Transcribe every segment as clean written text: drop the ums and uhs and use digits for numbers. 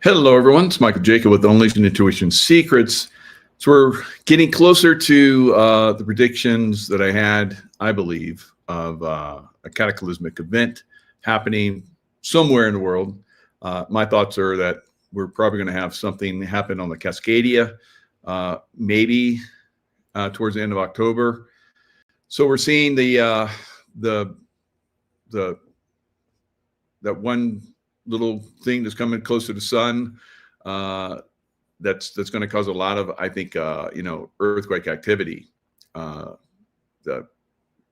Hello, everyone. It's Michael Jaco with Unleashing Intuition Secrets. So we're getting closer to the predictions that I had, I believe, of a cataclysmic event happening somewhere in the world. My thoughts are that we're probably going to have something happen on the Cascadia, maybe towards the end of October. So we're seeing that one little thing that's coming close to the sun that's going to cause a lot of, I think, earthquake activity. The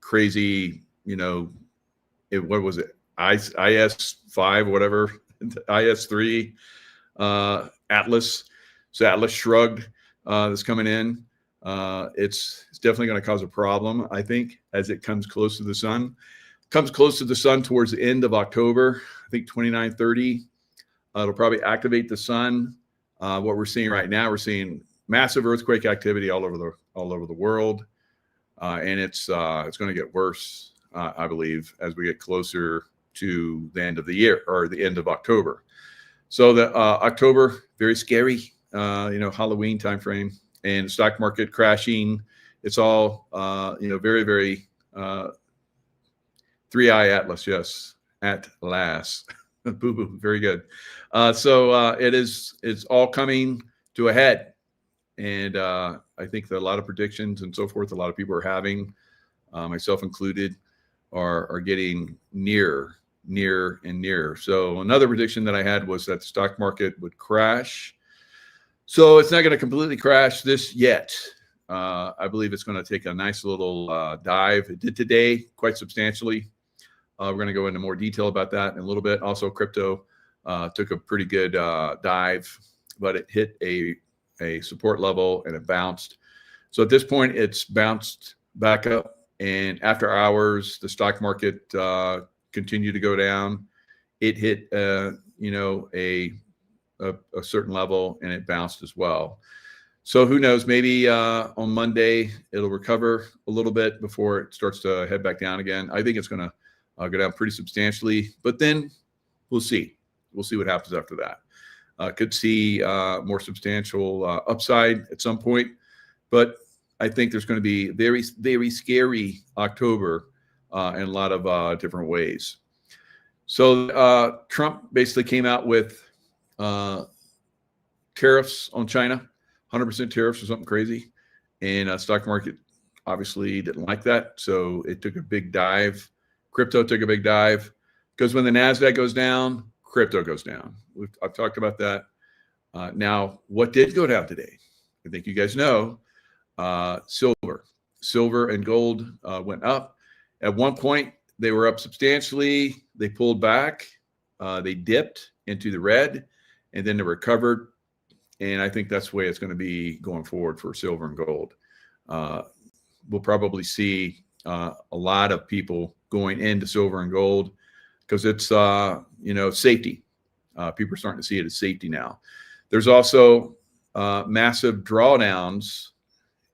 crazy, what was it? IS5, whatever, IS3, Atlas. So Atlas shrugged that's coming in. It's definitely going to cause a problem, I think, as it comes close to the sun. Comes close to the sun towards the end of October, I think 29, 30. It'll probably activate the sun. What we're seeing right now, we're seeing massive earthquake activity all over the world, and it's going to get worse, I believe, as we get closer to the end of the year or the end of October. So the October, very scary, Halloween timeframe, and the stock market crashing. It's all very, very 3i Atlas, yes, Atlas. Boo boo, very good. So it's all coming to a head, and I think that a lot of predictions and so forth, a lot of people are having, myself included, are getting near and near. So another prediction that I had was that the stock market would crash. So it's not going to completely crash this yet. I believe it's going to take a nice little dive. It did today quite substantially. We're going to go into more detail about that in a little bit. Also, crypto took a pretty good dive, but it hit a support level and it bounced. So at this point, it's bounced back up. And after hours, the stock market continued to go down. It hit a certain level and it bounced as well. So who knows? Maybe on Monday it'll recover a little bit before it starts to head back down again. I think it's going to go down pretty substantially, but then we'll see. We'll see what happens after that. Could see more substantial upside at some point, but I think there's going to be very, very scary October in a lot of different ways. So Trump basically came out with tariffs on China, 100% tariffs or something crazy, and stock market obviously didn't like that, so it took a big dive. Crypto took a big dive because when the NASDAQ goes down, crypto goes down. I've talked about that. Now, what did go down today? I think you guys know, silver. Silver and gold went up. At one point, they were up substantially. They pulled back. They dipped into the red, and then they recovered. And I think that's the way it's going to be going forward for silver and gold. We'll probably see a lot of people going into silver and gold because it's safety. People are starting to see it as safety now. There's also massive drawdowns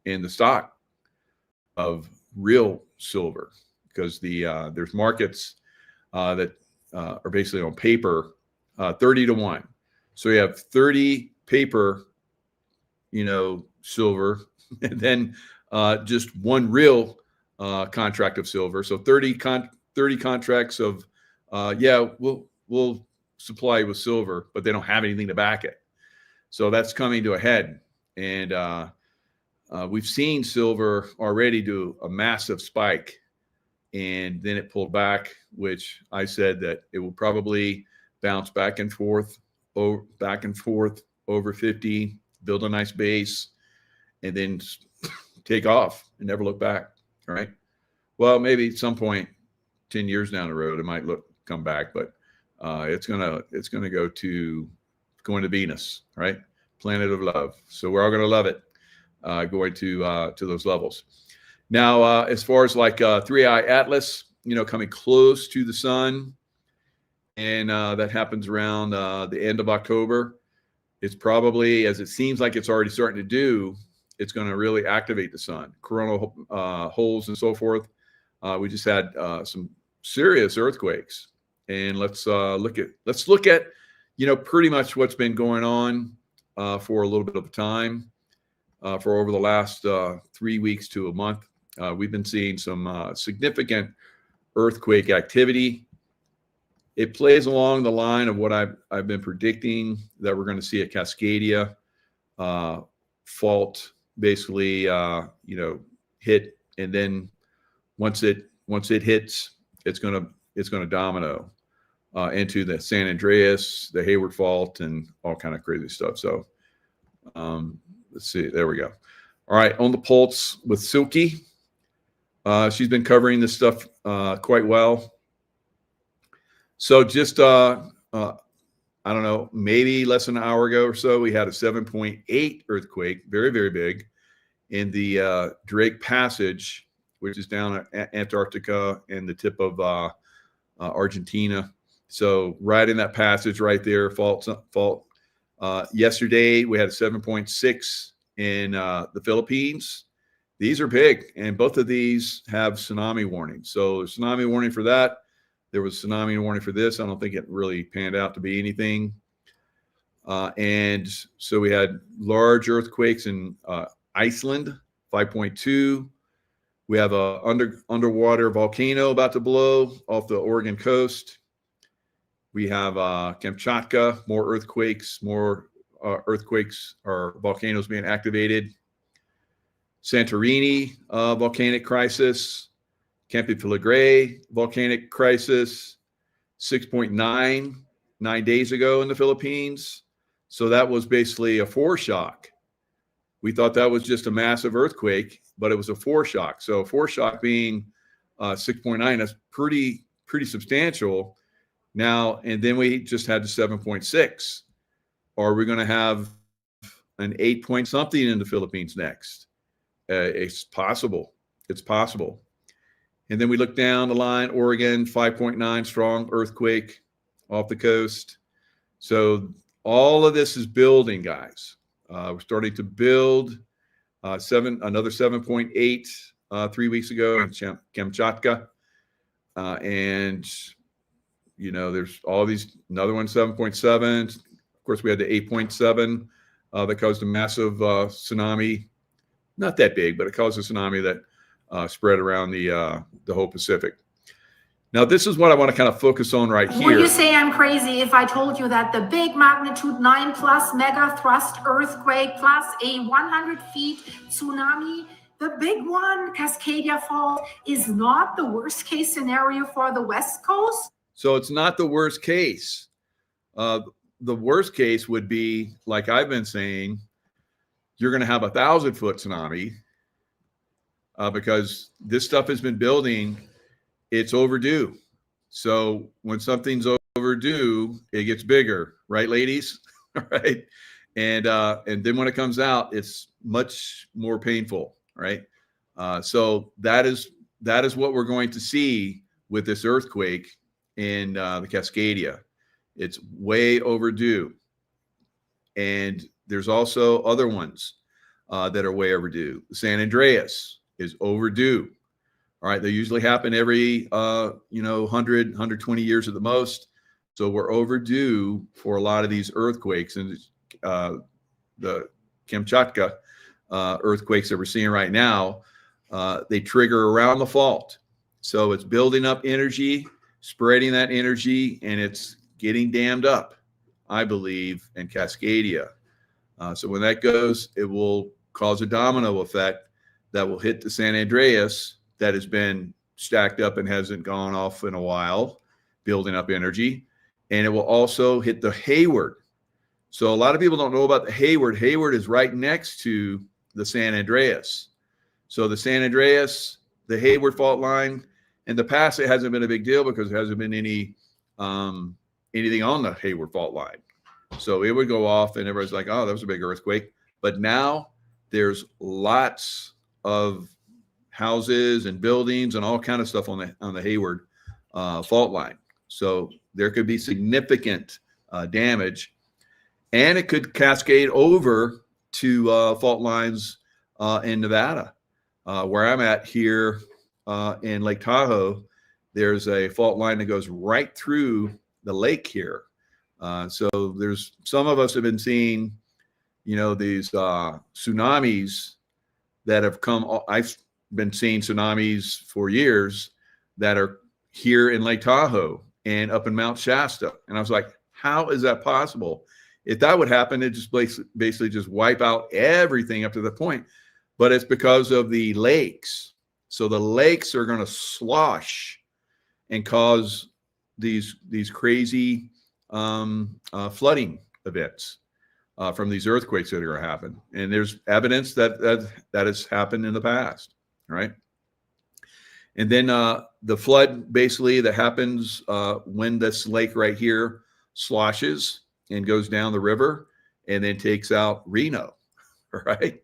in the stock of real silver because there's markets that are basically on paper 30-1. So you have 30 paper silver and then just one real contract of silver. So 30 contracts of we'll supply you with silver, but they don't have anything to back it. So that's coming to a head, and we've seen silver already do a massive spike, and then it pulled back, which I said that it will probably bounce back and forth over 50, build a nice base, and then take off and never look back. All right. Well, maybe at some point, 10 years down the road, it might come back, but it's gonna go to Venus, right? Planet of love. So we're all gonna love it, going to those levels. Now, as far as like 3i Atlas, coming close to the sun, and that happens around the end of October. It's probably, as it seems like it's already starting to do, it's going to really activate the sun, coronal holes and so forth. We just had some serious earthquakes, and let's look at pretty much what's been going on for a little bit of time for over the last 3 weeks to a month. We've been seeing some significant earthquake activity. It plays along the line of what I've been predicting, that we're going to see a Cascadia fault basically, hit, and then once it hits, it's going to domino into the San Andreas, the Hayward fault, and all kind of crazy stuff. So let's see. There we go. All right, on the pulse with Silky. She's been covering this stuff quite well. So just, I don't know, maybe less than an hour ago or so, we had a 7.8 earthquake, very, very big, in the Drake Passage, which is down at Antarctica and the tip of Argentina. So right in that passage right there, fault. Yesterday, we had a 7.6 in the Philippines. These are big, and both of these have tsunami warnings. So tsunami warning for that. There was a tsunami warning for this. I don't think it really panned out to be anything. And so we had large earthquakes in Iceland, 5.2. We have a underwater volcano about to blow off the Oregon coast. We have Kamchatka, more earthquakes or volcanoes being activated. Santorini, volcanic crisis. Campi Filigree, volcanic crisis. 6.9 9 days ago in the Philippines. So that was basically a foreshock. We thought that was just a massive earthquake, but it was a foreshock. So foreshock being 6.9, that's pretty substantial. Now, and then we just had the 7.6. Are we going to have an 8 point something in the Philippines next? It's possible. It's possible. And then we look down the line, Oregon, 5.9 strong earthquake off the coast. So all of this is building, guys. We're starting to build. Another 7.8 3 weeks ago in Kamchatka. And, there's all these, another one, 7.7. Of course, we had the 8.7 that caused a massive tsunami. Not that big, but it caused a tsunami that spread around the whole Pacific. Now, this is what I want to kind of focus on right here. Would you say I'm crazy if I told you that the big magnitude 9+ mega thrust earthquake plus a 100 feet tsunami, the big one, Cascadia Fault, is not the worst case scenario for the West Coast? So it's not the worst case. The worst case would be, like I've been saying, you're going to have 1,000-foot tsunami because this stuff has been building. It's overdue. So when something's overdue, it gets bigger, right, ladies? Right. And then when it comes out, it's much more painful, right? So that is what we're going to see with this earthquake in the Cascadia. It's way overdue. And there's also other ones that are way overdue. San Andreas is overdue. All right, they usually happen every 100, 120 years at the most. So we're overdue for a lot of these earthquakes, and the Kamchatka earthquakes that we're seeing right now, they trigger around the fault. So it's building up energy, spreading that energy, and it's getting dammed up, I believe, in Cascadia. So when that goes, it will cause a domino effect that will hit the San Andreas that has been stacked up and hasn't gone off in a while, building up energy. And it will also hit the Hayward. So a lot of people don't know about the Hayward. Hayward is right next to the San Andreas. So the San Andreas, the Hayward fault line, in the past, it hasn't been a big deal because there hasn't been anything on the Hayward fault line. So it would go off and everybody's like, oh, that was a big earthquake. But now there's lots of houses and buildings and all kind of stuff on the Hayward fault line. So there could be significant damage, and it could cascade over to fault lines in Nevada. Where I'm at here in Lake Tahoe, there's a fault line that goes right through the lake here. So there's some of us have been seeing, these tsunamis that have come. I've been seeing tsunamis for years that are here in Lake Tahoe and up in Mount Shasta. And I was like, how is that possible? If that would happen, it just basically just wipe out everything up to the point. But it's because of the lakes. So the lakes are going to slosh and cause these crazy flooding events from these earthquakes that are going to happen. And there's evidence that has happened in the past, right? And then the flood basically that happens when this lake right here sloshes and goes down the river and then takes out Reno, right?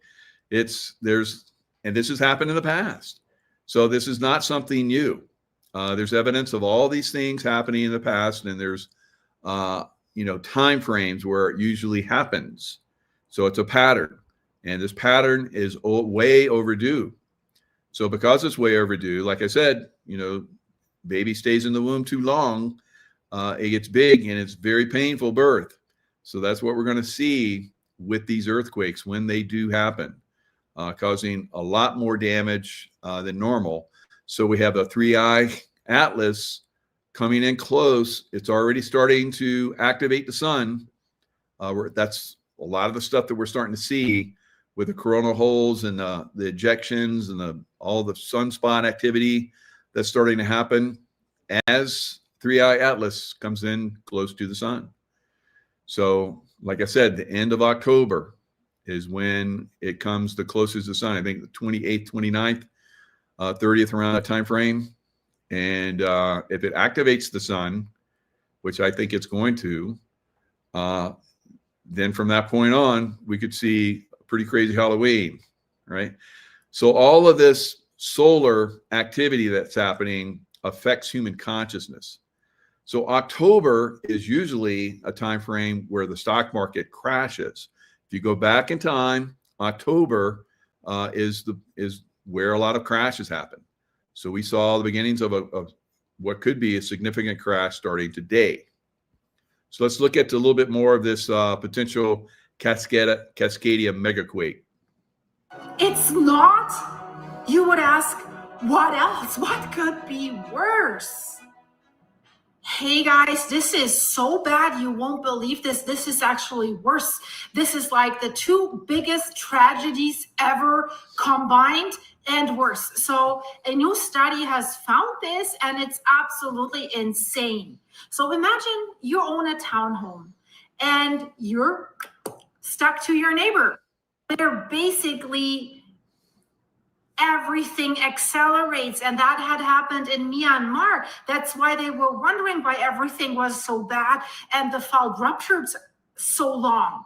And this has happened in the past. So this is not something new. There's evidence of all these things happening in the past, and there's time frames where it usually happens. So it's a pattern, and this pattern is way overdue. So because it's way overdue, like I said, baby stays in the womb too long, it gets big and it's very painful birth. So that's what we're going to see with these earthquakes when they do happen, causing a lot more damage than normal. So we have a 3i atlas coming in close. It's already starting to activate the sun. That's a lot of the stuff that we're starting to see with the coronal holes and the ejections and all the sunspot activity that's starting to happen as 3i atlas comes in close to the sun. So like I said, the end of October is when it comes the closest to the sun. I think the 28th, 29th, 30th, around that time frame. And if it activates the sun, which I think it's going to, then from that point on, we could see a pretty crazy Halloween, right? So all of this solar activity that's happening affects human consciousness. So October is usually a time frame where the stock market crashes. If you go back in time, October is where a lot of crashes happen. So we saw the beginnings of what could be a significant crash starting today. So let's look at a little bit more of this potential Cascadia megaquake. It's not. You would ask, what else? What could be worse? Hey guys, this is so bad you won't believe this. This is actually worse. This is like the two biggest tragedies ever combined and worse. So a new study has found this, and it's absolutely insane. So imagine you own a townhome and you're stuck to your neighbor. They're basically everything accelerates, and that had happened in Myanmar. That's why they were wondering why everything was so bad and the fault ruptured so long.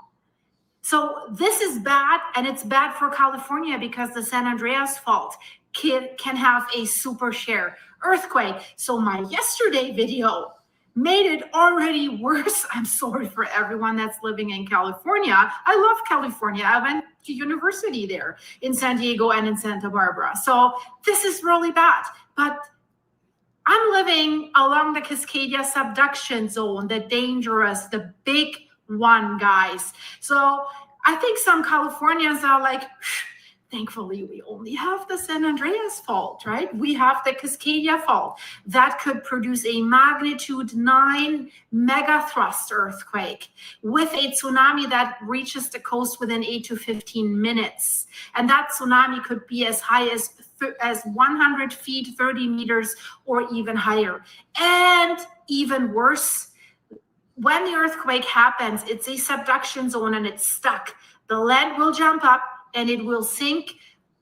So this is bad, and it's bad for California because the San Andreas fault can have a super share earthquake. So my yesterday video made it already worse. I'm sorry for everyone that's living in California. I love California. I went to university there in San Diego and in Santa Barbara. So this is really bad. But I'm living along the Cascadia subduction zone, the dangerous, the big one, guys. So I think some Californians are like, thankfully, we only have the San Andreas fault, right? We have the Cascadia fault that could produce a magnitude 9 megathrust earthquake with a tsunami that reaches the coast within 8 to 15 minutes. And that tsunami could be as high as 100 feet, 30 meters, or even higher. And even worse, when the earthquake happens, it's a subduction zone and it's stuck. The land will jump up and it will sink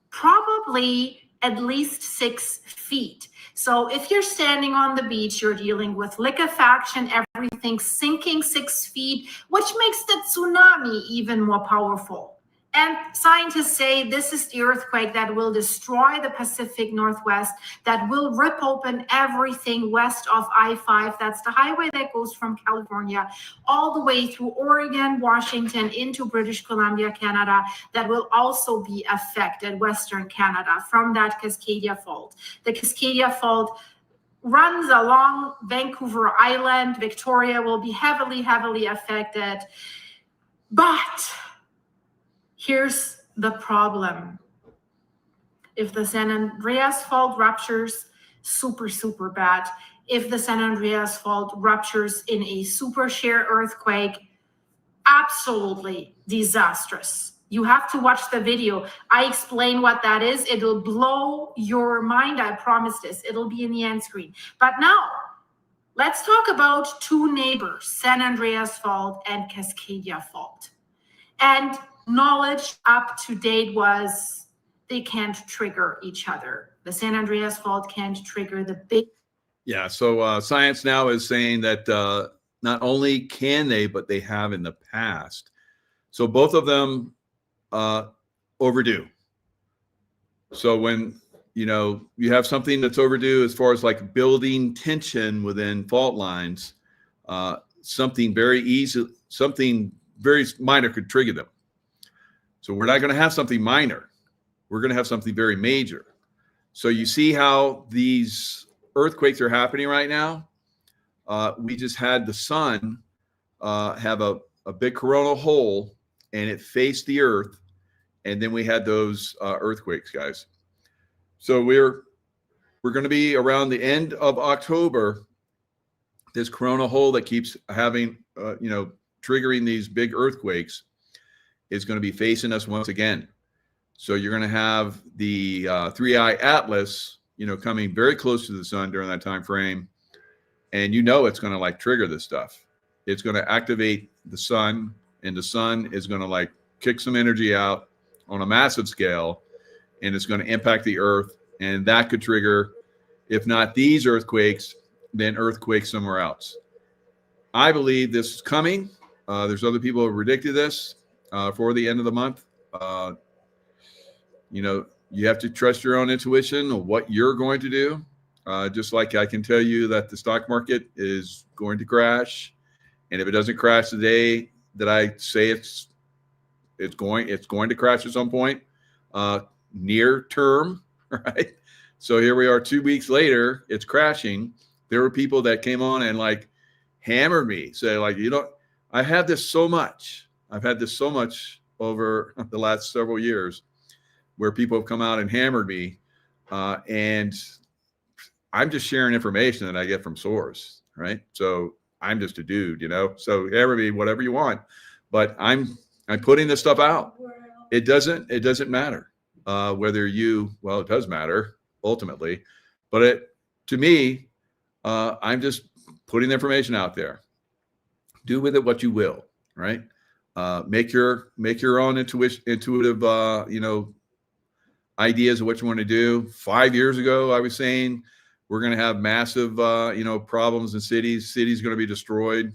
probably at least 6 feet. So if you're standing on the beach, you're dealing with liquefaction, everything sinking 6 feet, which makes the tsunami even more powerful. And scientists say this is the earthquake that will destroy the Pacific Northwest, that will rip open everything west of I-5. That's the highway that goes from California all the way through Oregon, Washington, into British Columbia, Canada, that will also be affected, Western Canada, from that Cascadia fault. The Cascadia fault runs along Vancouver Island. Victoria will be heavily, heavily affected. But here's the problem. If the San Andreas Fault ruptures, super, super bad. If the San Andreas Fault ruptures in a super shear earthquake, absolutely disastrous. You have to watch the video. I explain what that is. It'll blow your mind. I promise this. It'll be in the end screen. But now, let's talk about two neighbors, San Andreas Fault and Cascadia Fault. And knowledge up to date was they can't trigger each other. The San Andreas Fault can't trigger the big. Yeah, so science now is saying that not only can they, but they have in the past. So both of them overdue. So when you have something that's overdue as far as like building tension within fault lines, something very minor could trigger them. So we're not going to have something minor. We're going to have something very major. So you see how these earthquakes are happening right now. We just had the sun have a big coronal hole, and it faced the earth, and then we had those earthquakes, guys. So we're going to be around the end of October. This coronal hole that keeps having triggering these big earthquakes is going to be facing us once again. So you're going to have the 3I Atlas, coming very close to the sun during that time frame, and it's going to like trigger this stuff. It's going to activate the sun, and the sun is going to like kick some energy out on a massive scale, and it's going to impact the earth, and that could trigger, if not these earthquakes, then earthquakes somewhere else. I believe this is coming. There's other people who have predicted this for the end of the month. You have to trust your own intuition of what you're going to do. Just like I can tell you that the stock market is going to crash, and if it doesn't crash today, that I say it's going to crash at some point near term, right? So here we are 2 weeks later, it's crashing. There were people that came on and like hammered me, say like, I've had this so much over the last several years where people have come out and hammered me, and I'm just sharing information that I get from source, right? So I'm just a dude, so hammer me whatever you want, but I'm putting this stuff out. It doesn't matter whether it does matter ultimately, but to me, I'm just putting the information out there. Do with it what you will, right? Make your own intuitive ideas of what you want to do. 5 years ago, I was saying we're going to have massive problems in cities. Cities going to be destroyed,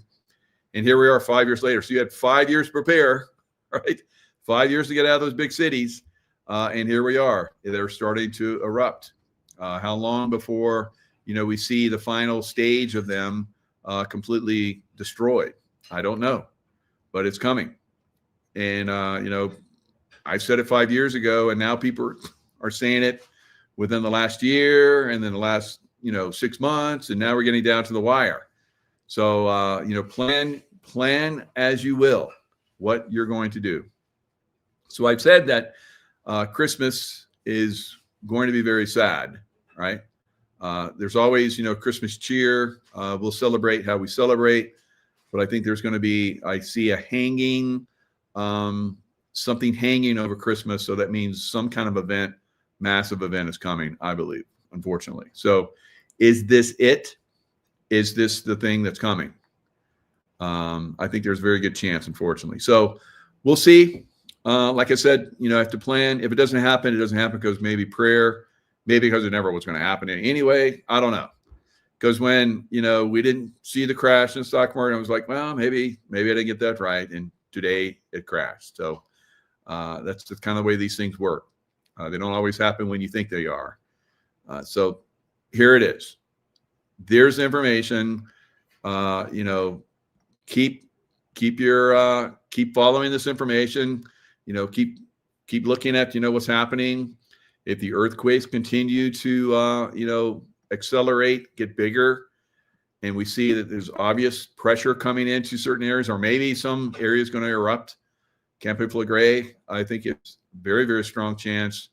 and here we are 5 years later. So you had 5 years to prepare, right? 5 years to get out of those big cities, and here we are. They're starting to erupt. How long before we see the final stage of them completely destroyed? I don't know, but it's coming. And I said it 5 years ago, and now people are saying it within the last year, and then the last 6 months, and now we're getting down to the wire. So plan as you will what you're going to do. So I've said that Christmas is going to be very sad, right? There's always Christmas cheer. We'll celebrate how we celebrate, but I think there's going to be, I see a hanging, something hanging over Christmas. So that means some kind of event, massive event is coming, I believe, unfortunately. So is this it? Is this the thing that's coming? I think there's a very good chance, unfortunately. So we'll see. Like I said, I have to plan. If it doesn't happen, it doesn't happen because maybe prayer, maybe because it never was going to happen anyway. I don't know. Because when, we didn't see the crash in the stock market, I was like, well, maybe I didn't get that right. And today it crashed. So that's the kind of way these things work. They don't always happen when you think they are. So here it is. There's information. Keep following this information. Keep looking at what's happening. If the earthquakes continue to accelerate, get bigger, and we see that there's obvious pressure coming into certain areas, or maybe some areas going to erupt, Campo Flagré, I think it's very, very strong chance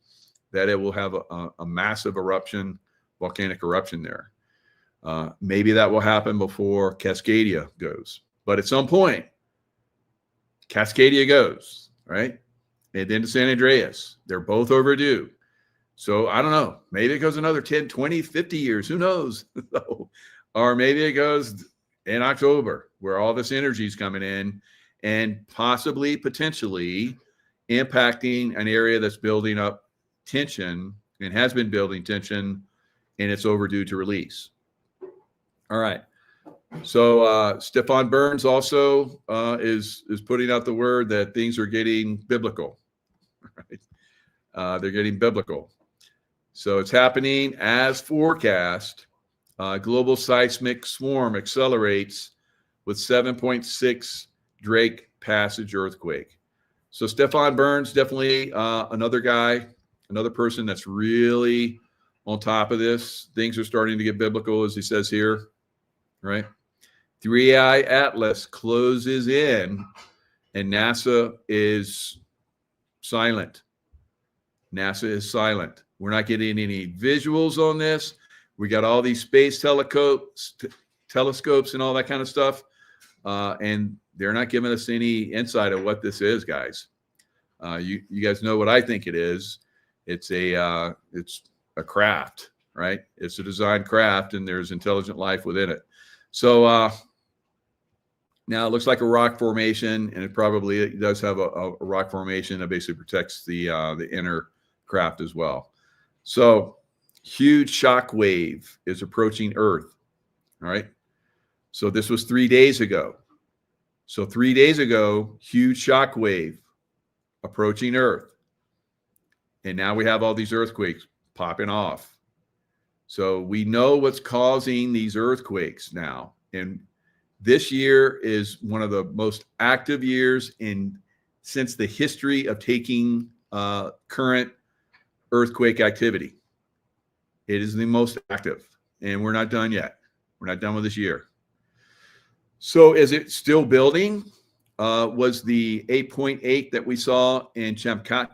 that it will have a massive eruption, volcanic eruption there. Maybe that will happen before Cascadia goes. But at some point, Cascadia goes, right? And then to San Andreas. They're both overdue. So I don't know. Maybe it goes another 10, 20, 50 years. Who knows? Or maybe it goes in October, where all this energy is coming in and possibly, potentially impacting an area that's building up tension and has been building tension, and it's overdue to release. All right. So Stefan Burns also is putting out the word that things are getting biblical. Right? They're getting biblical. So it's happening as forecast. Global seismic swarm accelerates with 7.6 Drake Passage earthquake. So Stefan Burns, definitely another guy, another person that's really on top of this. Things are starting to get biblical, as he says here, right? 3i Atlas closes in, and NASA is silent. NASA is silent. We're not getting any visuals on this. We got all these space telescopes and all that kind of stuff, and they're not giving us any insight of what this is, guys. You guys know what I think it is. It's a craft, right? It's a designed craft, and there's intelligent life within it. So now it looks like a rock formation, and it does have a rock formation that basically protects the inner craft as well. So huge shock wave is approaching Earth. All right. So this was 3 days ago. So 3 days ago, huge shock wave approaching Earth. And now we have all these earthquakes popping off. So we know what's causing these earthquakes now. And this year is one of the most active years since the history of taking current earthquake activity. It is the most active, and we're not done yet. We're not done with this year. So is it still building? Was the 8.8 that we saw in Kamchatka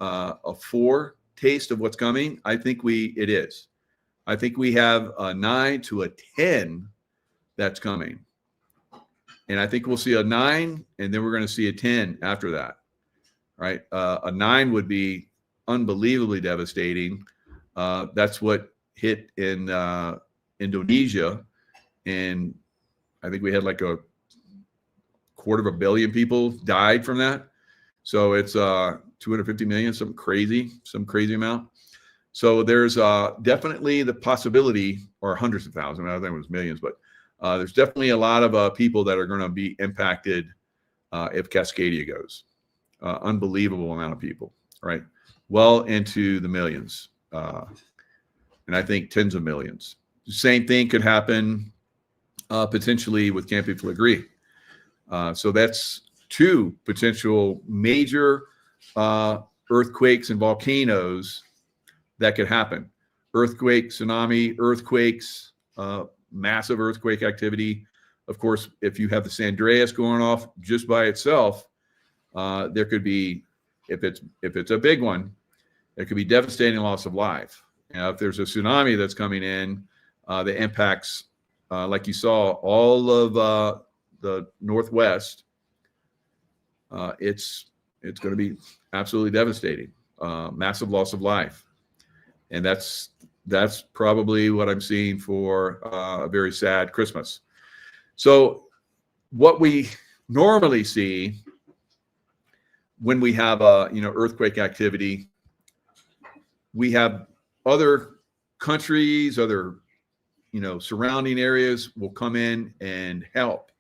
a foretaste of what's coming? I think it is. I think we have a 9 to a 10 that's coming. And I think we'll see a 9, and then we're going to see a 10 after that, right? A 9 would be unbelievably devastating. That's what hit in Indonesia. And I think we had like a 250 million people died from that. So it's 250 million, some crazy amount. So there's definitely the possibility, or hundreds of thousands, I think it was millions, but there's definitely a lot of people that are going to be impacted if Cascadia goes. Unbelievable amount of people, right? Well into the millions, and I think tens of millions. The same thing could happen potentially with Campo Flagré. So that's two potential major earthquakes and volcanoes that could happen. Earthquake, tsunami, earthquakes, massive earthquake activity. Of course, if you have the San Andreas going off just by itself, there could be, if it's a big one, there could be devastating loss of life. If there's a tsunami that's coming in, that impacts, like you saw, all of the Northwest, it's going to be absolutely devastating, massive loss of life. And that's probably what I'm seeing for a very sad Christmas. So what we normally see when we have earthquake activity, we have other countries, other surrounding areas will come in and help.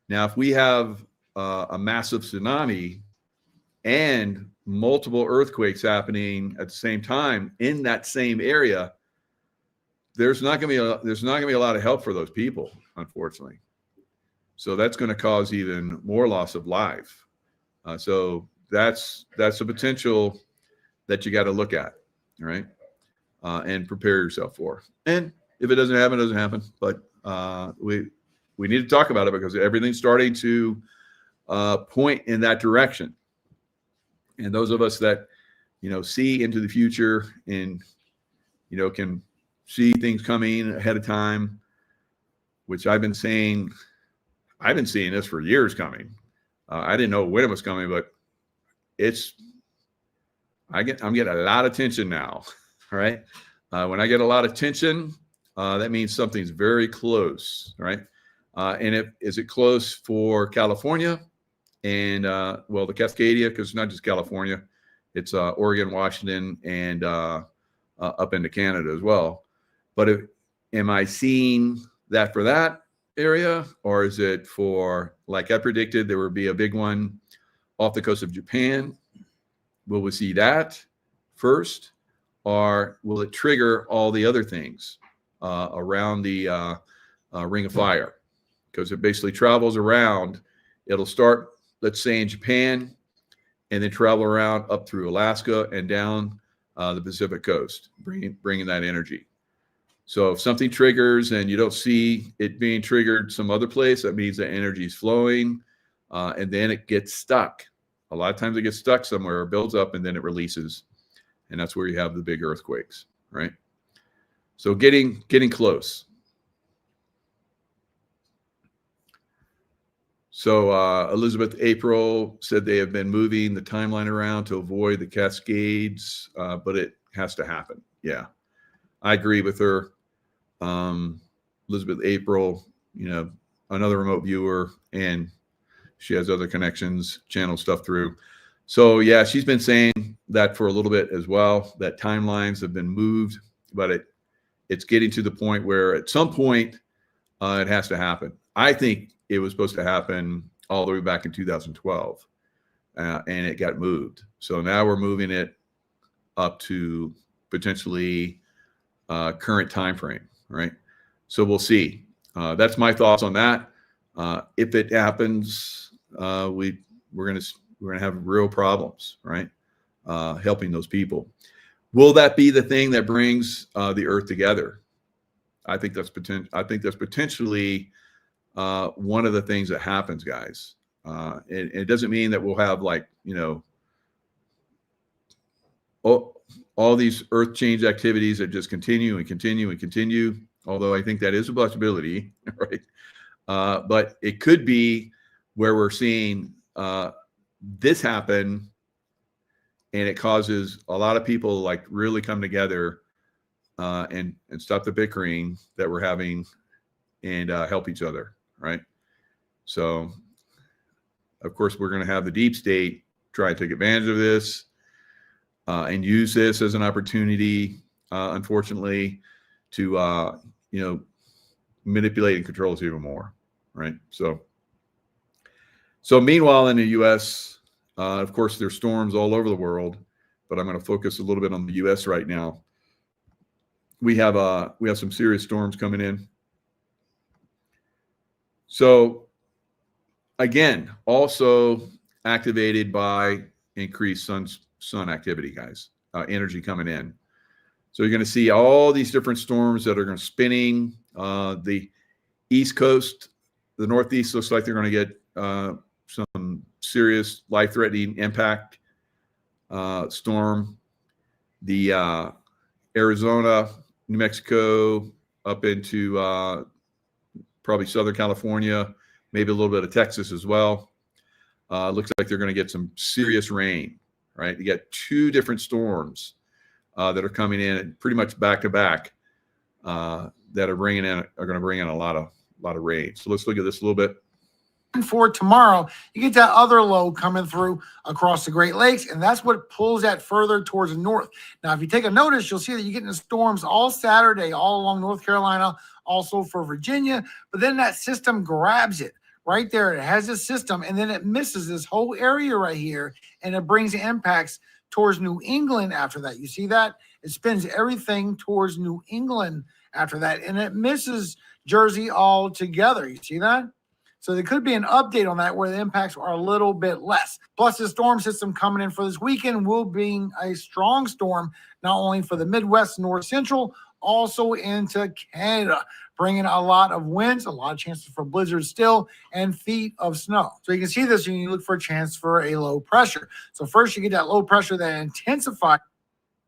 Now, if we have a massive tsunami and multiple earthquakes happening at the same time in that same area, there's not going to be a lot of help for those people, unfortunately. So that's going to cause even more loss of life. So that's a potential that you got to look at, right? and prepare yourself for. And if it doesn't happen, it doesn't happen. But we need to talk about it because everything's starting to point in that direction. And those of us that, see into the future and, can see things coming ahead of time, which I've been seeing this for years coming. I didn't know when it was coming, but I'm getting a lot of tension now. All right. When I get a lot of tension, that means something's very close. Right. And is it close for California and, the Cascadia, because it's not just California, it's Oregon, Washington, and up into Canada as well. But am I seeing that for that area, or is it for, like I predicted, there would be a big one off the coast of Japan? Will we see that first, or will it trigger all the other things around the Ring of Fire? Because it basically travels around. It'll start, let's say, in Japan, and then travel around up through Alaska and down the Pacific coast, bringing that energy. So if something triggers and you don't see it being triggered some other place, that means the energy is flowing, and then it gets stuck. A lot of times it gets stuck somewhere, or builds up, and then it releases, and that's where you have the big earthquakes, right? So getting close. So Elizabeth April said they have been moving the timeline around to avoid the Cascades, but it has to happen. Yeah, I agree with her. Elizabeth April, another remote viewer, and she has other connections, channel stuff through. So yeah, she's been saying that for a little bit as well, that timelines have been moved, but it's getting to the point where at some point it has to happen. I think it was supposed to happen all the way back in 2012, and it got moved. So now we're moving it up to potentially current time frame, right? So we'll see. That's my thoughts on that. If it happens, we're gonna have real problems, right? Helping those people. Will that be the thing that brings the Earth together? I think that's potentially one of the things that happens, guys. It doesn't mean that we'll have all these earth change activities that just continue and continue and continue. Although I think that is a possibility, right? But it could be where we're seeing this happen, and it causes a lot of people really come together and stop the bickering that we're having and help each other, right? So, of course, we're going to have the deep state try to take advantage of this and use this as an opportunity, unfortunately, to manipulate and control us even more, right? So meanwhile, in the U.S., of course, there's storms all over the world, but I'm going to focus a little bit on the U.S. right now. We have some serious storms coming in. So again, also activated by increased sun activity, guys, energy coming in. So you're going to see all these different storms that are going to spinning. The East Coast, the Northeast looks like they're going to get some serious life-threatening impact storm. The Arizona, New Mexico, up into probably Southern California, maybe a little bit of Texas as well. Looks like they're going to get some serious rain, right? You got two different storms that are coming in pretty much back to back that are going to bring in a lot of rain. So let's look at this a little bit. For tomorrow, you get that other low coming through across the Great Lakes, and that's what pulls that further towards the north. Now, if you take a notice, you'll see that you're getting the storms all Saturday, all along North Carolina, also for Virginia, but then that system grabs it right there. It has a system, and then it misses this whole area right here, and it brings the impacts towards New England after that. You see that? It spins everything towards New England after that, and it misses Jersey altogether. You see that? So there could be an update on that where the impacts are a little bit less. Plus, the storm system coming in for this weekend will be a strong storm, not only for the Midwest and North Central, also into Canada, bringing a lot of winds, a lot of chances for blizzards still, and feet of snow. So you can see this when you look for a chance for a low pressure. So first you get that low pressure that intensifies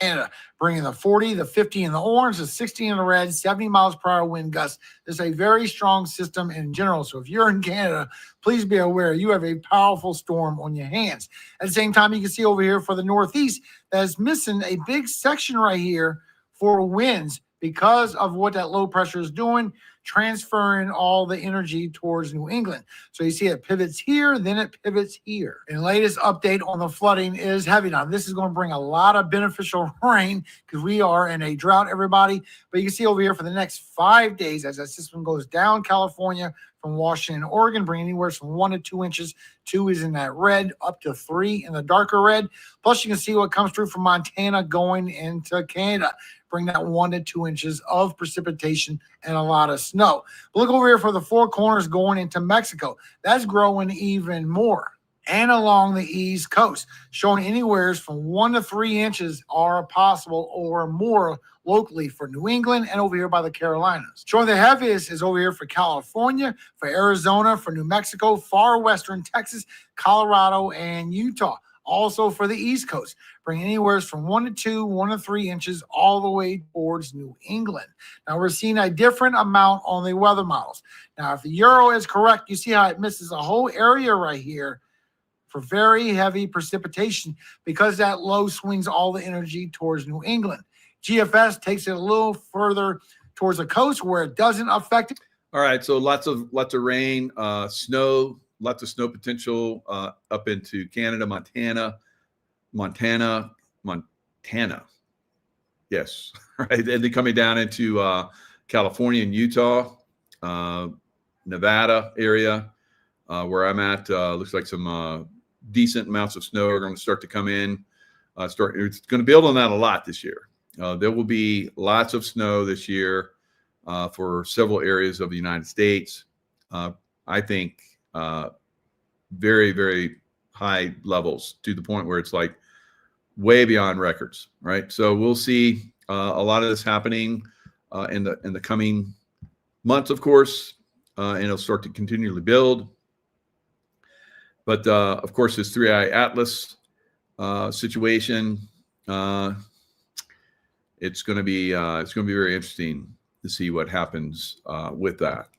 Canada, bringing the 40, the 50 in the orange, the 60 in the red, 70 miles per hour wind gusts. This is a very strong system in general. So if you're in Canada, please be aware you have a powerful storm on your hands. At the same time, you can see over here for the Northeast that is missing a big section right here for winds because of what that low pressure is doing, transferring all the energy towards New England. So you see it pivots here, then it pivots here. And the latest update on the flooding is heavy. Now, this is going to bring a lot of beneficial rain because we are in a drought, everybody. But you can see over here for the next 5 days, as that system goes down California from Washington, Oregon, bringing anywhere from 1 to 2 inches. 2 is in that red, up to 3 in the darker red. Plus, you can see what comes through from Montana going into Canada. Bring that 1 to 2 inches of precipitation and a lot of snow. But look over here for the Four Corners going into Mexico. That's growing even more. And along the East Coast, showing anywhere from 1 to 3 inches are possible or more locally for New England and over here by the Carolinas. Showing the heaviest is over here for California, for Arizona, for New Mexico, far western Texas, Colorado, and Utah. Also for the East Coast, bring anywhere from 1 to 2, 1 to 3 inches all the way towards New England. Now we're seeing a different amount on the weather models. Now, if the Euro is correct, you see how it misses a whole area right here for very heavy precipitation because that low swings all the energy towards New England. GFS takes it a little further towards the coast where it doesn't affect it. All right, so lots of rain, snow. Lots of snow potential up into Canada, Montana. Yes, right. And then coming down into California and Utah, Nevada area, where I'm at. Looks like some decent amounts of snow are going to start to come in. It's going to build on that a lot this year. There will be lots of snow this year for several areas of the United States. I think very, very high levels to the point where it's like way beyond records, right? So we'll see a lot of this happening in the coming months, of course, and it'll start to continually build. But of course, this 3i Atlas situation, it's going to be very interesting to see what happens with that.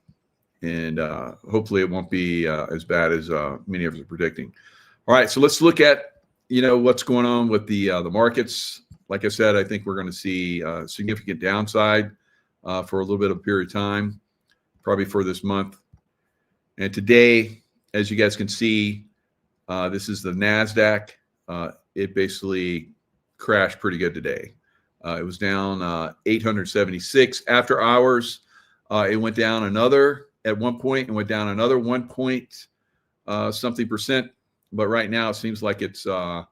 And hopefully it won't be as bad as many of us are predicting. All right, so let's look at what's going on with the markets. Like I said, I think we're going to see significant downside for a little bit of a period of time, probably for this month. And today, as you guys can see, this is the NASDAQ. It basically crashed pretty good today. It was down 876 after hours. It went down another at one point and went down another 1 point something percent. But right now it seems like it's kind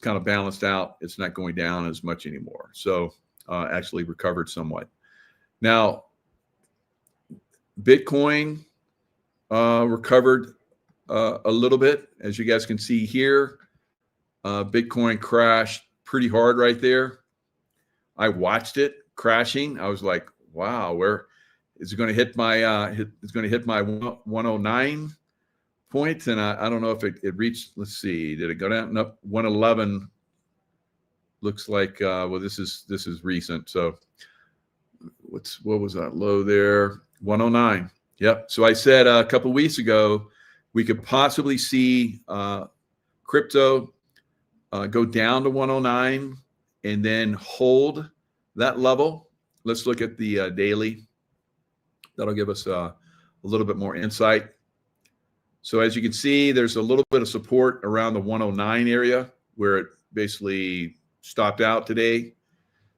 of balanced out. It's not going down as much anymore. So actually recovered somewhat. Now, Bitcoin recovered a little bit. As you guys can see here, Bitcoin crashed pretty hard right there. I watched it crashing. I was like, wow, where is it going to hit my it's going to hit my 109 point? And I don't know if it reached, let's see, did it go down? Nope, 111 looks like well, this is recent. So what was that low there? 109. Yep. So I said a couple of weeks ago we could possibly see crypto go down to 109 and then hold that level. Let's look at the daily. That'll give us a little bit more insight. So as you can see, there's a little bit of support around the 109 area where it basically stopped out today.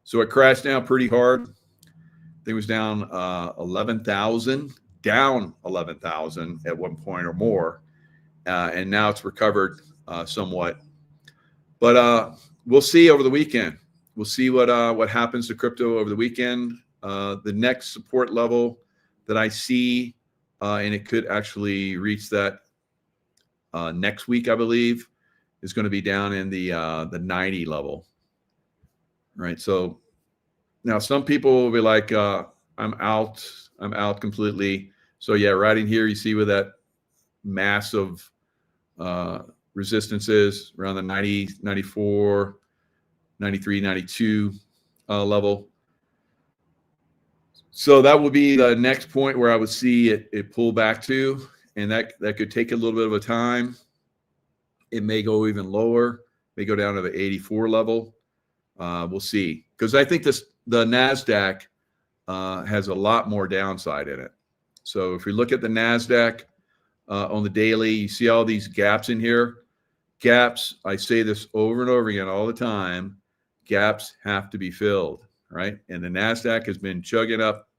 So it crashed down pretty hard. I think it was down 11,000, down 11,000 at one point or more. And now it's recovered somewhat. But we'll see over the weekend. We'll see what happens to crypto over the weekend. The next support level that I see and it could actually reach that next week, I believe. Is going to be down in the 90 level, right? So now some people will be like, I'm out completely. So yeah, right in here, you see where that mass of resistance is around the 90, 94, 93, 92 level. So that would be the next point where I would see it pull back to, and that could take a little bit of a time. It may go even lower, may go down to the 84 level. We'll see. Because I think the NASDAQ has a lot more downside in it. So if we look at the NASDAQ on the daily, you see all these gaps in here. Gaps, I say this over and over again all the time, gaps have to be filled, right? And the NASDAQ has been chugging up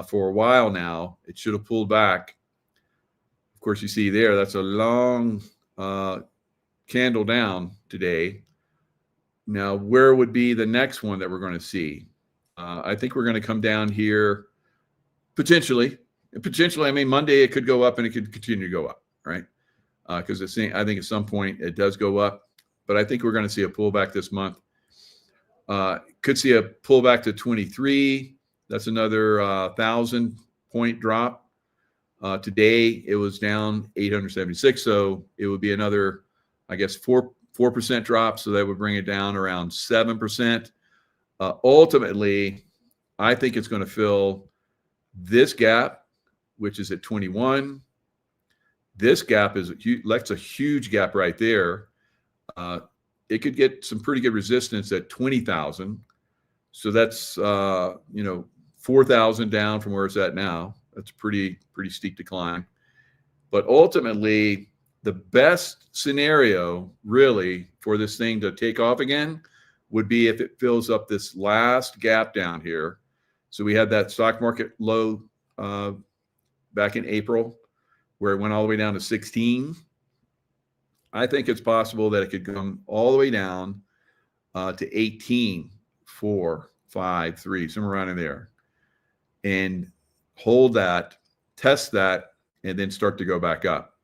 for a while now. It should have pulled back. Of course, you see there, that's a long candle down today. Now, where would be the next one that we're going to see? I think we're going to come down here potentially. I mean, Monday it could go up and it could continue to go up, right? Because I think at some point it does go up, but I think we're going to see a pullback this month. Could see a pullback to 23. That's another 1,000-point drop. Today it was down 876, so it would be another, I guess, 4% drop. So that would bring it down around 7%. Ultimately, I think it's going to fill this gap, which is at 21. This gap is that's a huge gap right there. It could get some pretty good resistance at 20,000. So that's 4,000 down from where it's at now. That's a pretty steep decline. But ultimately, the best scenario really for this thing to take off again would be if it fills up this last gap down here. So we had that stock market low back in April where it went all the way down to 16. I think it's possible that it could come all the way down to 18, 4, 5, 3, somewhere around in there, and hold that, test that, and then start to go back up.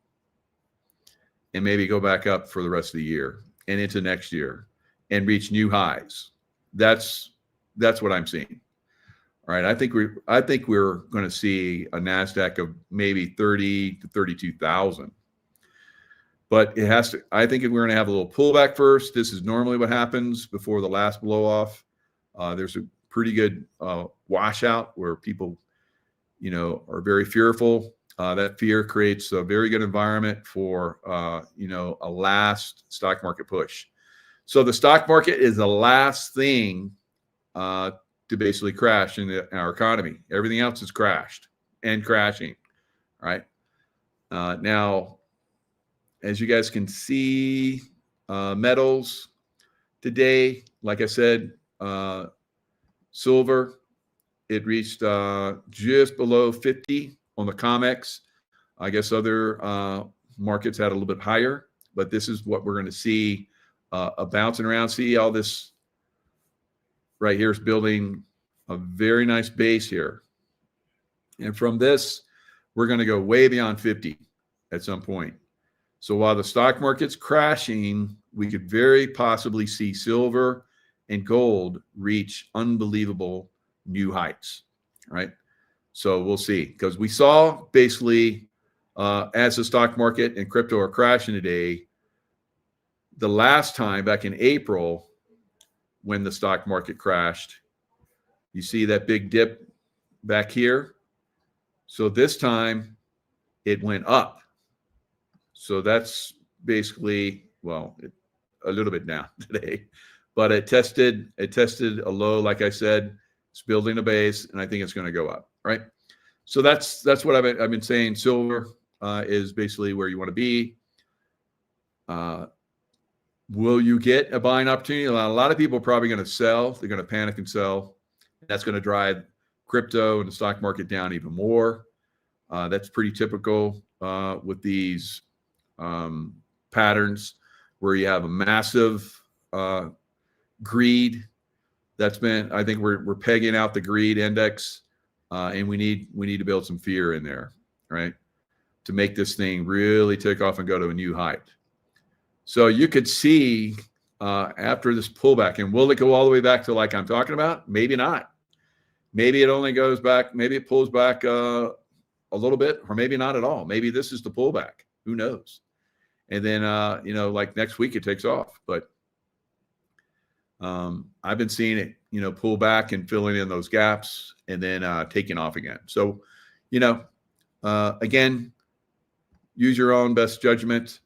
And maybe go back up for the rest of the year and into next year and reach new highs. That's what I'm seeing. All right. I think we're going to see a NASDAQ of maybe 30 to 32,000. But it has to, I think we're going to have a little pullback first. This is normally what happens before the last blow off. There's a pretty good washout where people, are very fearful. That fear creates a very good environment for, a last stock market push. So the stock market is the last thing to basically crash in our economy. Everything else has crashed and crashing, right? Now, as you guys can see, metals today, like I said, silver, it reached just below 50 on the COMEX. I guess other markets had a little bit higher, but this is what we're going to see bouncing around. See all this right here is building a very nice base here. And from this, we're going to go way beyond 50 at some point. So while the stock market's crashing, we could very possibly see silver and gold reach unbelievable new heights, right? So we'll see, because we saw basically as the stock market and crypto are crashing today, the last time back in April when the stock market crashed, you see that big dip back here. So this time it went up. So that's basically, well, a little bit down today, but it tested a low, like I said. It's building a base, and I think it's going to go up, right? So that's what I've been saying. Silver is basically where you want to be. Will you get a buying opportunity? A lot of people are probably going to sell. They're going to panic and sell. That's going to drive crypto and the stock market down even more. That's pretty typical with these patterns where you have a massive greed. That's been, I think we're pegging out the greed index, and we need to build some fear in there. right, to make this thing really take off and go to a new height. So you could see after this pullback, and will it go all the way back to like I'm talking about? Maybe not. Maybe it only goes back, maybe it pulls back a little bit, or maybe not at all. Maybe this is the pullback. Who knows? And then, you know, like next week it takes off. But I've been seeing it, you know, pull back and filling in those gaps and then taking off again. So, you know, again, use your own best judgment,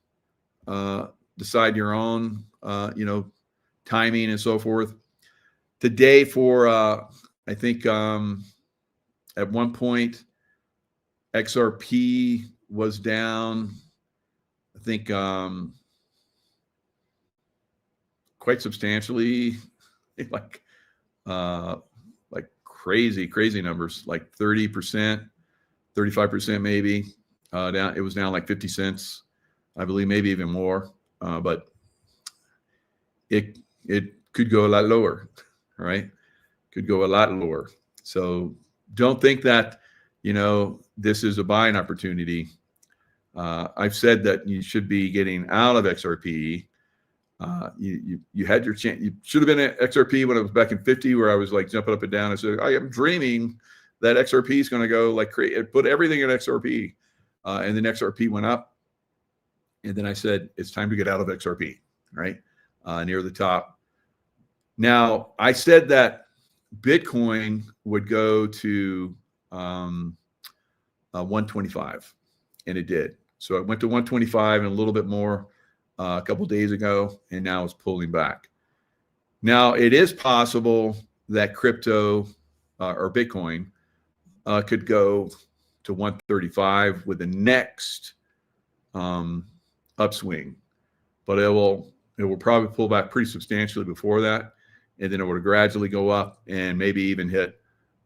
decide your own, you know, timing and so forth. Today for, I think at one point, XRP was down, I think quite substantially, like crazy numbers, like 30%, 35% maybe down. It was down like 50 cents, I believe, maybe even more. But it could go a lot lower, right? Could go a lot lower. So don't think that, you know, this is a buying opportunity. I've said that you should be getting out of XRP. You had your chance. You should have been at XRP when it was back in 50, where I was like jumping up and down. I said, I am dreaming that XRP is going to go like crazy. Put everything in XRP, and then XRP went up. And then I said, it's time to get out of XRP, right? Near the top. Now, I said that Bitcoin would go to 125, and it did. So it went to 125 and a little bit more a couple days ago, and now it's pulling back. Now, it is possible that crypto or Bitcoin could go to 135 with the next upswing, but it will probably pull back pretty substantially before that, and then it will gradually go up and maybe even hit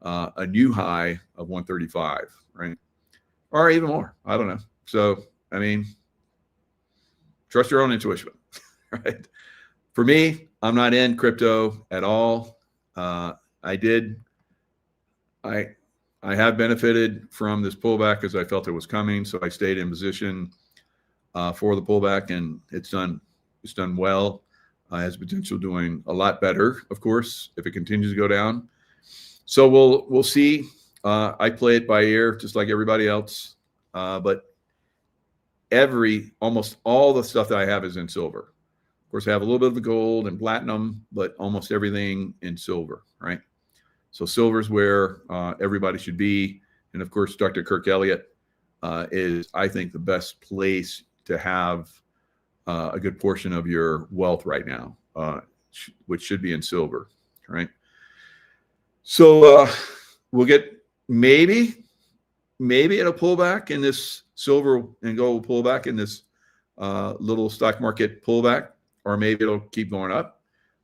a new high of 135, right? Or even more. I don't know. So, I mean, trust your own intuition, right? For me, I'm not in crypto at all. I have benefited from this pullback because I felt it was coming, so I stayed in position for the pullback, and it's done well. Has potential doing a lot better, of course, if it continues to go down. So we'll see. I play it by ear, just like everybody else. But almost all the stuff that I have is in silver. Of course, I have a little bit of the gold and platinum, but almost everything in silver, right? So silver is where everybody should be. And of course, Dr. Kirk Elliott is, I think, the best place to have a good portion of your wealth right now, which should be in silver, right? So we'll get maybe it'll pull back in this silver and gold pull back in this little stock market pullback, or maybe it'll keep going up.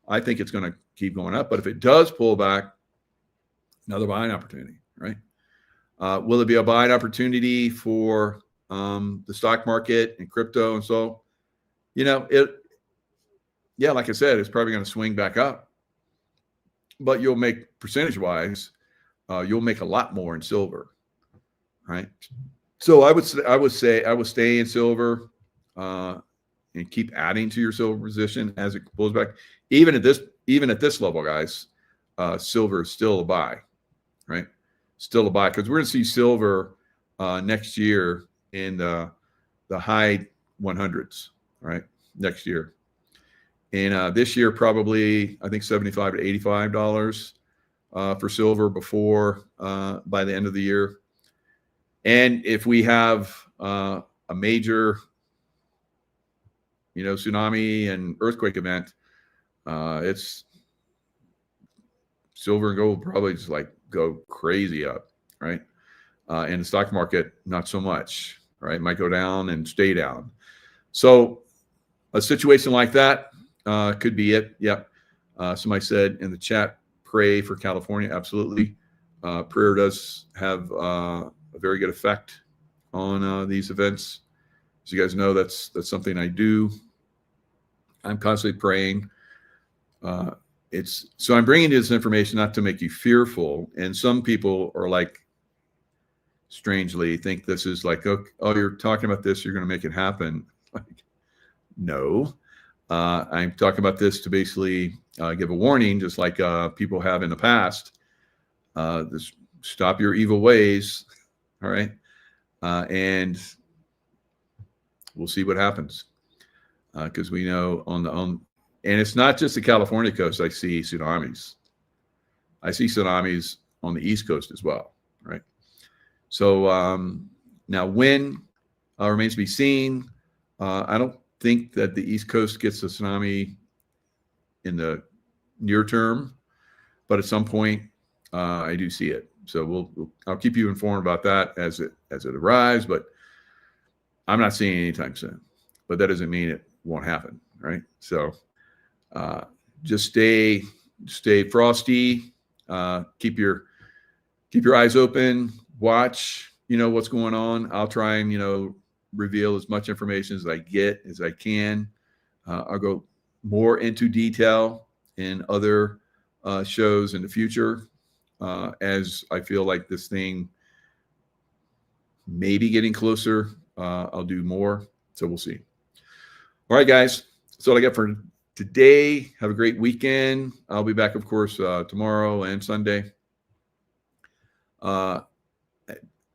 I think it's going to keep going up, but if it does pull back, another buying opportunity, right? Will it be a buying opportunity for the stock market and crypto and so? You know, yeah, like I said, it's probably going to swing back up, but you'll make percentage-wise, you'll make a lot more in silver, right? So I would say I would stay in silver and keep adding to your silver position as it pulls back. Even at this level, guys, silver is still a buy, right? Still a buy, because we're going to see silver next year in the high 100s. Right, next year. And this year, probably, I think $75 to $85 for silver before by the end of the year. And if we have a major, you know, tsunami and earthquake event, it's silver and gold probably just like go crazy up, right? In the stock market, not so much, right? Might go down and stay down. So a situation like that could be it. Yeah. Somebody said in the chat, pray for California. Absolutely. Prayer does have a very good effect on these events. As you guys know, that's something I do. I'm constantly praying. So I'm bringing you this information not to make you fearful. And some people are like, strangely think this is like, oh, you're talking about this, you're going to make it happen. Like, no, I'm talking about this to basically give a warning, just like people have in the past. Just stop your evil ways, all right? And we'll see what happens, because we know and it's not just the California coast. I see tsunamis. I see tsunamis on the East Coast as well, right? So now when remains to be seen. I don't think that the East Coast gets a tsunami in the near term, but at some point I do see it. So I'll keep you informed about that as it arrives, but I'm not seeing it anytime soon. But that doesn't mean it won't happen, right? So just stay frosty. Keep your eyes open. Watch, what's going on. I'll try and reveal as much information as I can. I'll go more into detail in other shows in the future as I feel like this thing may be getting closer. I'll do more, so we'll see. All right, guys, that's all I got for today. Have a great weekend. I'll be back, of course, tomorrow and Sunday.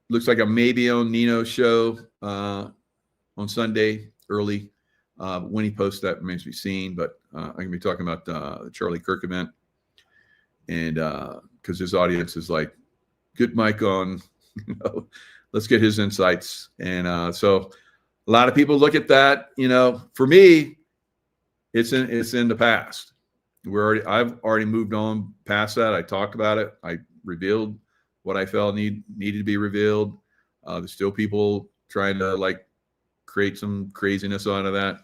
Looks like I may be on Nino's show on Sunday early. When he posts that remains to be seen, but I'm going to be talking about the Charlie Kirk event. And because his audience is like, good mic on, let's get his insights. And so a lot of people look at that, for me, it's in the past. I've already moved on past that. I talked about it. I revealed what I felt needed to be revealed. There's still people trying to create some craziness out of that.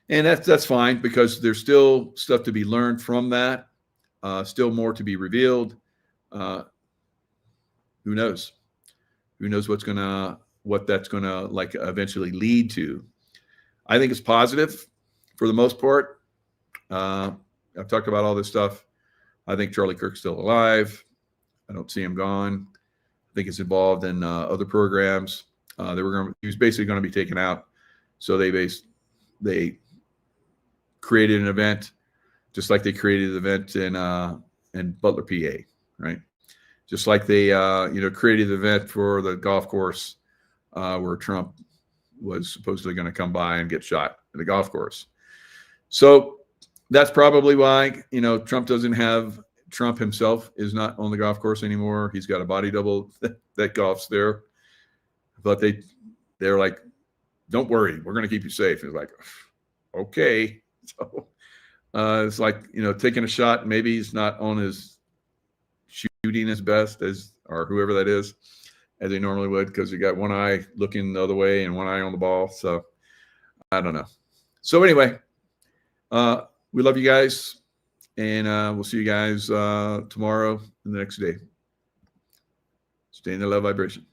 And that's fine, because there's still stuff to be learned from that. Still more to be revealed. Who knows? Who knows what that's gonna eventually lead to? I think it's positive for the most part. I've talked about all this stuff. I think Charlie Kirk's still alive. I don't see him gone. I think it's involved in other programs. He was basically going to be taken out. So they created an event, just like they created an event in Butler, PA, right? Just like they created the event for the golf course where Trump was supposedly going to come by and get shot at the golf course. So that's probably why Trump himself is not on the golf course anymore. He's got a body double that golfs there. But they're like, don't worry, we're going to keep you safe. It's like, okay. So it's like, taking a shot. Maybe he's not on his shooting as best or whoever that is, as he normally would, because you got one eye looking the other way and one eye on the ball. So I don't know. So anyway, we love you guys. And we'll see you guys tomorrow and the next day. Stay in the love vibration.